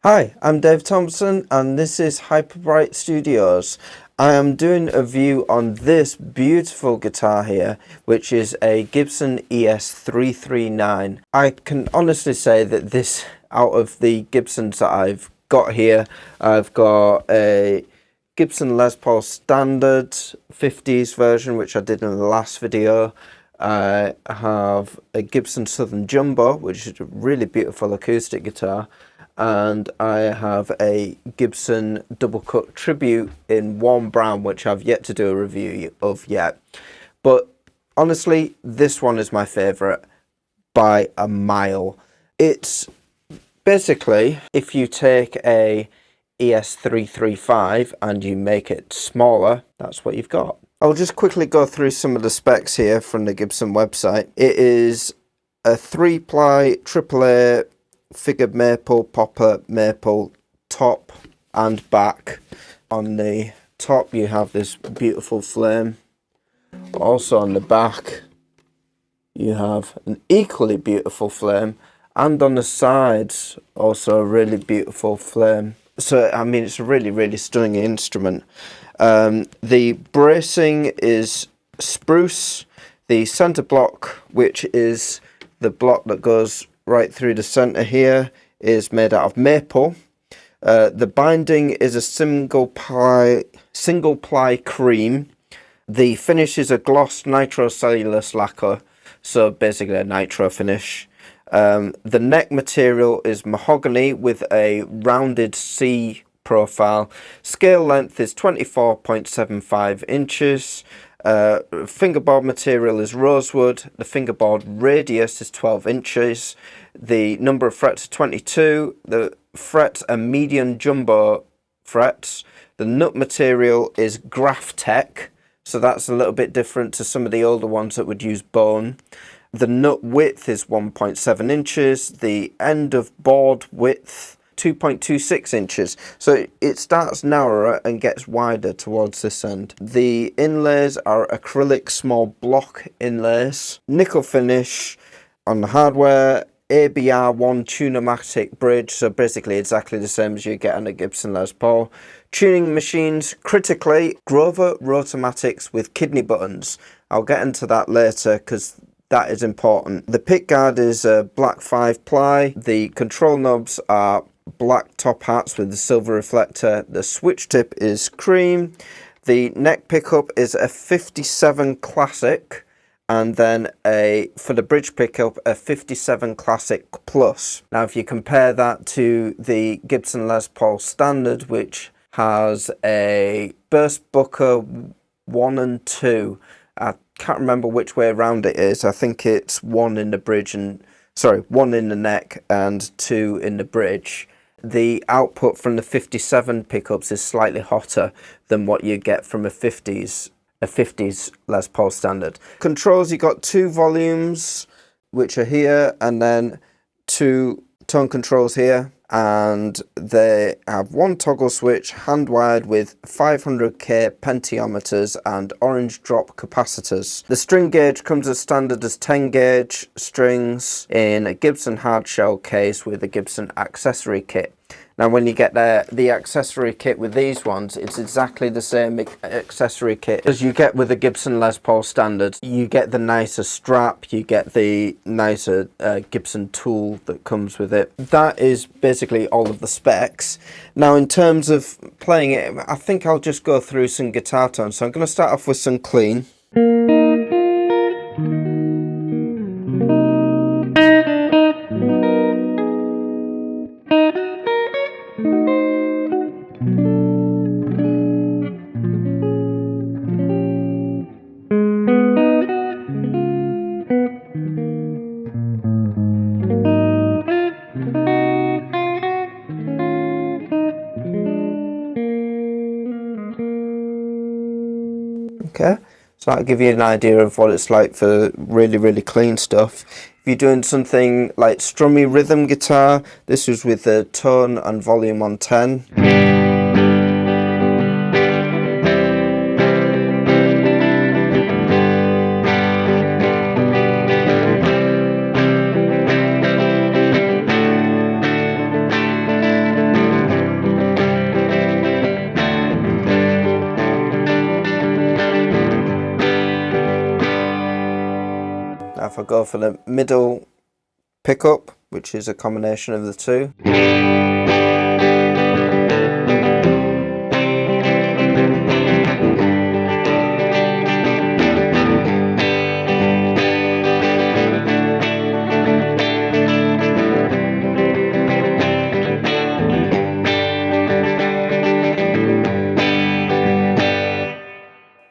Hi, I'm Dave Thompson and this is Hyperbright Studios. I am doing a review on this beautiful guitar here, which is a Gibson ES 339. I can honestly say that this, out of the Gibsons that I've got here, I've got a Gibson Les Paul Standard 50s version, which I did in the last video. I have a Gibson Southern Jumbo, which is a really beautiful acoustic guitar. And I have a Gibson Double Cut Tribute in warm brown, which I've yet to do a review of yet. But honestly, this one is my favourite by a mile. It's basically, if you take a ES335 and you make it smaller, that's what you've got. I'll just quickly go through some of the specs here from the Gibson website. It is a 3-ply AAA figured maple, popper maple top and back. On the top you have this beautiful flame. Also on the back you have an equally beautiful flame, and on the sides also a really beautiful flame. So I mean, it's a really stunning instrument. The bracing is spruce. The center block, which is the block that goes right through the center here, is made out of maple. The binding is a single ply cream. The finish is a gloss nitrocellulose lacquer, so basically a nitro finish. The neck material is mahogany with a rounded C profile. Scale length is 24.75 inches. Fingerboard material is rosewood. The fingerboard radius is 12 inches. The number of frets are 22. The frets are medium jumbo frets. The nut material is Graphtec, so that's a little bit different to some of the older ones that would use bone. The nut width is 1.7 inches. The end of board width 2.26 inches, so it starts narrower and gets wider towards this end. The inlays are acrylic small block inlays. Nickel finish on the hardware. ABR1 Tune-O-Matic bridge, so basically exactly the same as you get on a Gibson Les Paul. Tuning machines, critically, Grover Rotomatics with kidney buttons. I'll get into that later because that is important. The pickguard is a black 5-ply. The control knobs are black top hats with the silver reflector. The switch tip is cream. The neck pickup is a 57 Classic, and then for the bridge pickup a 57 Classic Plus. Now if you compare that to the Gibson Les Paul Standard, which has a burst bucker 1 and 2, I can't remember which way around it is. I think it's 1 in the bridge and 1 in the neck and 2 in the bridge. The output from the 57 pickups is slightly hotter than what you get from a 50s Les Paul Standard. Controls, you got 2 volumes, which are here, and then 2 tone controls here, and they have 1 toggle switch, hand wired with 500k pentiometers and orange drop capacitors. The string gauge comes as standard as 10 gauge strings in a Gibson hardshell case with a Gibson accessory kit. Now when you get the accessory kit with these ones, it's exactly the same accessory kit as you get with the Gibson Les Paul Standard. You get the nicer strap, you get the nicer Gibson tool that comes with it. That is basically all of the specs. Now in terms of playing it, I think I'll just go through some guitar tones. So I'm going to start off with some clean. Okay, so that'll give you an idea of what it's like for really clean stuff. If you're doing something like strummy rhythm guitar, this is with the tone and volume on 10. Now if I go for the middle pickup, which is a combination of the two.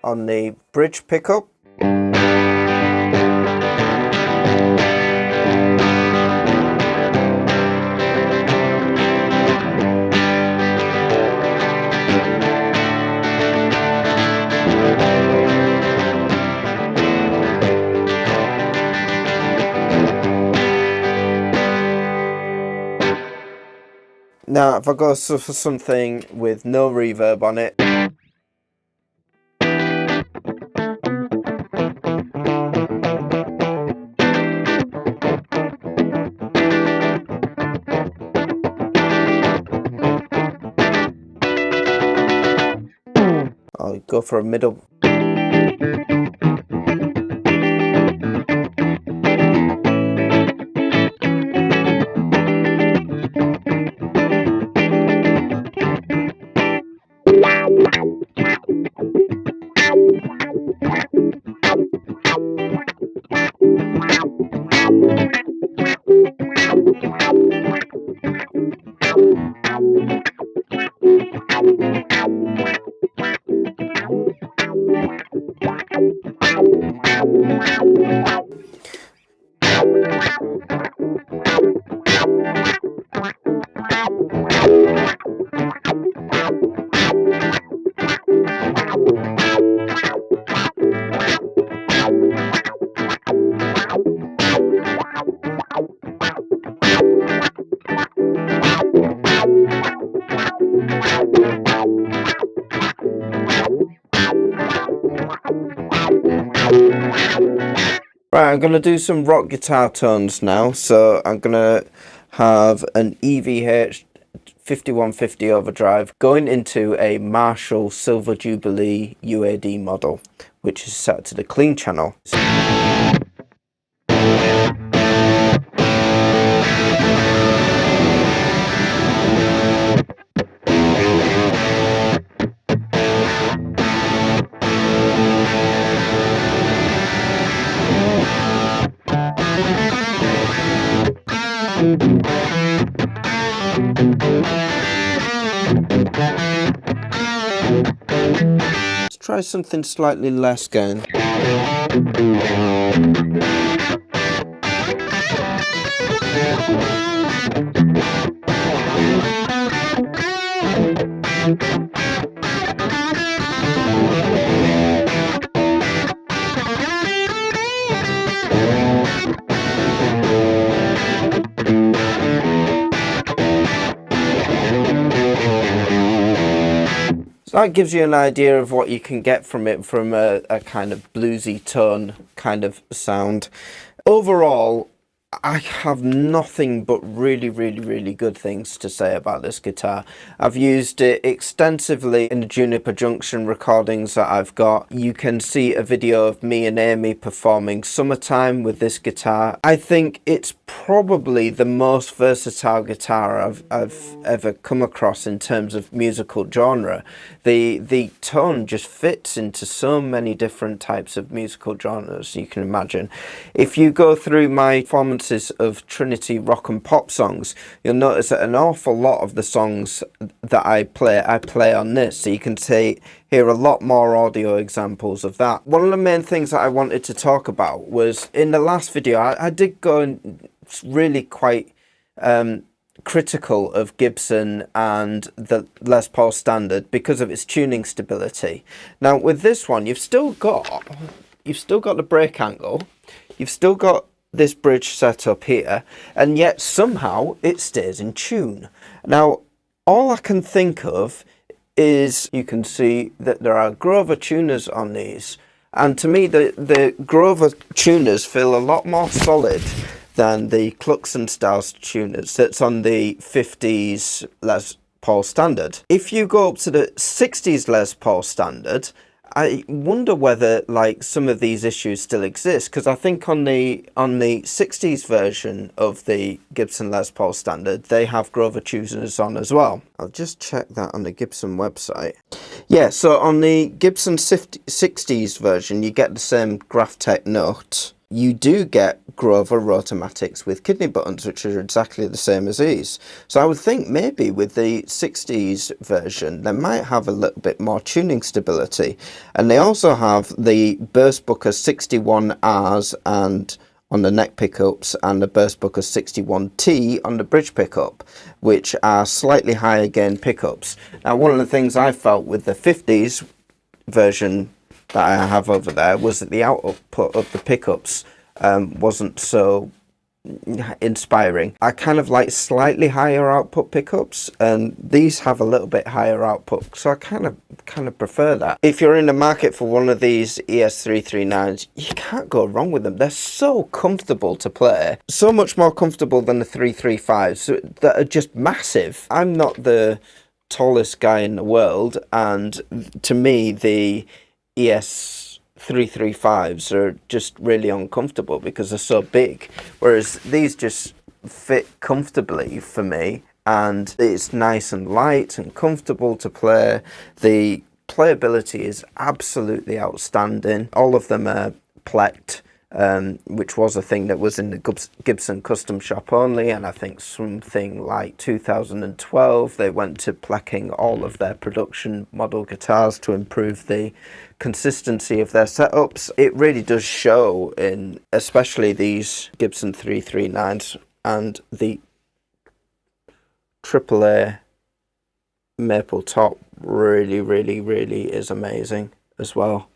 On the bridge pickup, now if I go for something with no reverb on it, I'll go for a middle. Right, I'm going to do some rock guitar tones now, so I'm going to have an EVH 5150 overdrive going into a Marshall Silver Jubilee UAD model, which is set to the clean channel. Let's try something slightly less gain. That gives you an idea of what you can get from it, from a kind of bluesy tone kind of sound. Overall, I have nothing but really good things to say about this guitar. I've used it extensively in the Juniper Junction recordings that I've got. You can see a video of me and Amy performing Summertime with this guitar. I think it's probably the most versatile guitar I've ever come across in terms of musical genre. The tone just fits into so many different types of musical genres you can imagine. If you go through my performances of Trinity rock and pop songs, you'll notice that an awful lot of the songs that I play on this, so you can hear a lot more audio examples of that. One of the main things that I wanted to talk about was, in the last video I did go and really quite critical of Gibson and the Les Paul Standard because of its tuning stability. Now with this one, you've still got the break angle, you've still got this bridge set up here, and yet somehow it stays in tune. Now all I can think of is, you can see that there are Grover tuners on these, and to me the Grover tuners feel a lot more solid than the Cluxon Styles tuners that's on the 50s Les Paul Standard. If you go up to the 60s Les Paul Standard I wonder whether like some of these issues still exist, because I think on the 60s version of the Gibson Les Paul standard, they have Grover tuners on as well. I'll just check that on the Gibson website. Yeah, so on the Gibson 60s version, you get the same Graphtec note. You do get Grover Rotomatics with kidney buttons, which are exactly the same as these. So I would think maybe with the 60s version, they might have a little bit more tuning stability. And they also have the Burst Booker 61Rs and on the neck pickups, and the Burst Booker 61T on the bridge pickup, which are slightly higher gain pickups. Now, one of the things I felt with the 50s version that I have over there was that the output of the pickups wasn't so inspiring. I kind of like slightly higher output pickups, and these have a little bit higher output, so I kind of prefer that. If you're in the market for one of these ES339s, you can't go wrong with them. They're so comfortable to play, so much more comfortable than the 335s that are just massive. I'm not the tallest guy in the world, and to me the ES335s are just really uncomfortable because they're so big, whereas these just fit comfortably for me, and it's nice and light and comfortable to play. The playability is absolutely outstanding. All of them are plecked, which was a thing that was in the Gibson custom shop only, and I think something like 2012 they went to plecking all of their production model guitars to improve the consistency of their setups. It really does show in especially these Gibson 339s, and the AAA maple top really is amazing as well.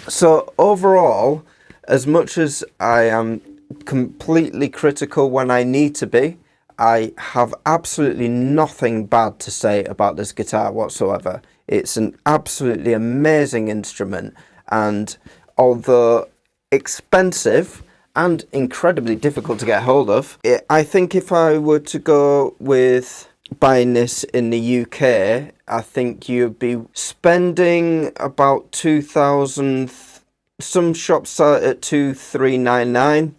So overall, as much as I am completely critical when I need to be, I have absolutely nothing bad to say about this guitar whatsoever. It's an absolutely amazing instrument, and although expensive and incredibly difficult to get hold of, I think if I were to go with buying this in the UK, I think you'd be spending about 2,000. Some shops are at 2,399.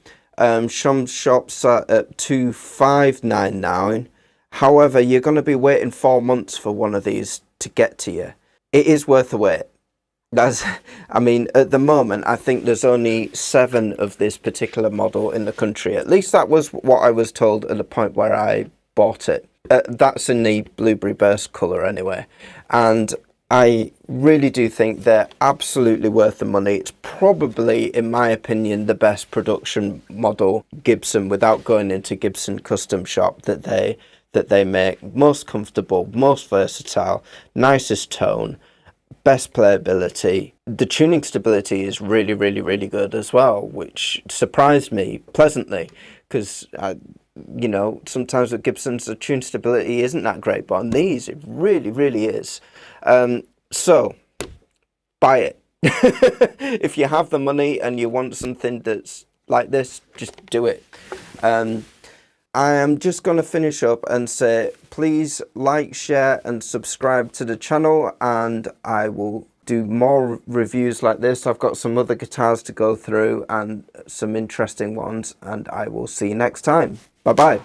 Some shops are at 2,599. However, you're going to be waiting 4 months for one of these to get to you. It is worth the wait. I mean, at the moment, I think there's only 7 of this particular model in the country. At least that was what I was told at the point where I bought it. That's in the Blueberry Burst colour anyway. And I really do think they're absolutely worth the money. It's probably, in my opinion, the best production model Gibson, without going into Gibson custom shop, that they make. Most comfortable, most versatile, nicest tone, best playability. The tuning stability is really good as well, which surprised me pleasantly, because you know, sometimes with Gibsons the tune stability isn't that great, but on these it really is. So buy it. If you have the money and you want something that's like this, just do it. I am just going to finish up and say, please like, share and subscribe to the channel, and I will do more reviews like this. I've got some other guitars to go through and some interesting ones, and I will see you next time. Bye bye.